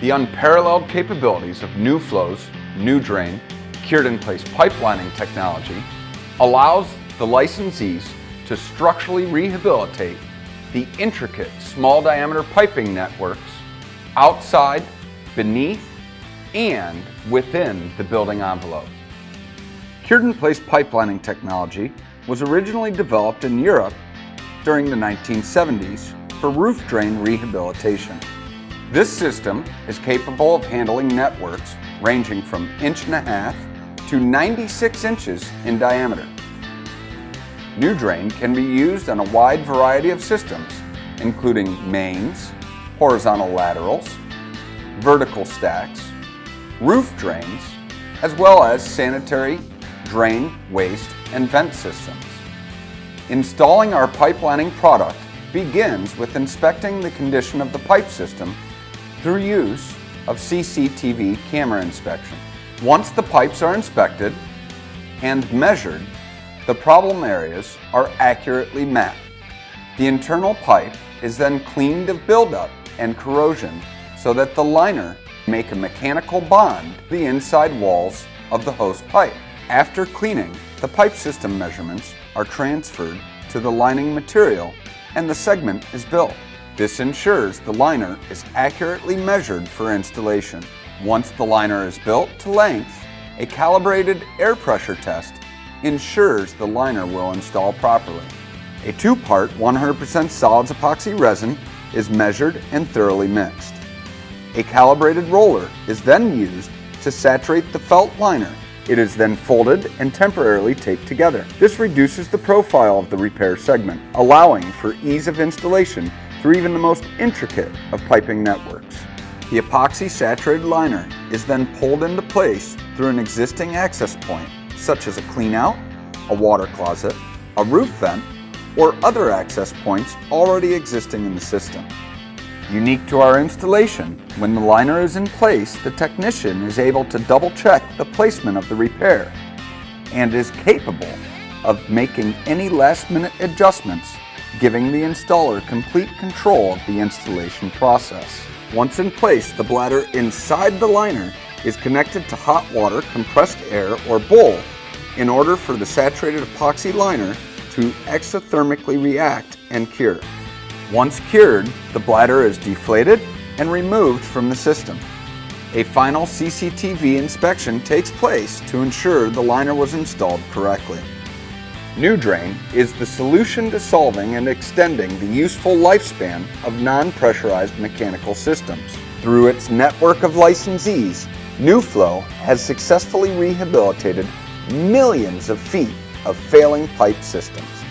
The unparalleled capabilities of NuFlow's NuDrain cured-in-place pipe lining technology allows the licensees to structurally rehabilitate the intricate small-diameter piping networks outside, beneath, and within the building envelope. Cured-in-place pipe lining technology was originally developed in Europe during the 1970s for roof drain rehabilitation. This system is capable of handling networks ranging from 1.5 inches to 96 inches in diameter. NuDrain can be used on a wide variety of systems, including mains, horizontal laterals, vertical stacks, roof drains, as well as sanitary, drain, waste, and vent systems. Installing our pipe lining product begins with inspecting the condition of the pipe system through use of CCTV camera inspection. Once the pipes are inspected and measured, the problem areas are accurately mapped. The internal pipe is then cleaned of buildup and corrosion so that the liner make a mechanical bond to the inside walls of the host pipe. After cleaning, the pipe system measurements are transferred to the lining material and the segment is built. This ensures the liner is accurately measured for installation. Once the liner is built to length, a calibrated air pressure test ensures the liner will install properly. A 2-part 100% solids epoxy resin is measured and thoroughly mixed. A calibrated roller is then used to saturate the felt liner. It is then folded and temporarily taped together. This reduces the profile of the repair segment, allowing for ease of installation through even the most intricate of piping networks. The epoxy saturated liner is then pulled into place through an existing access point, such as a cleanout, a water closet, a roof vent, or other access points already existing in the system. Unique to our installation, when the liner is in place, the technician is able to double-check the placement of the repair and is capable of making any last-minute adjustments, giving the installer complete control of the installation process. Once in place, the bladder inside the liner is connected to hot water, compressed air, or bowl in order for the saturated epoxy liner to exothermically react and cure. Once cured, the bladder is deflated and removed from the system. A final CCTV inspection takes place to ensure the liner was installed correctly. NuDrain is the solution to solving and extending the useful lifespan of non-pressurized mechanical systems. Through its network of licensees, NuFlow has successfully rehabilitated millions of feet of failing pipe systems.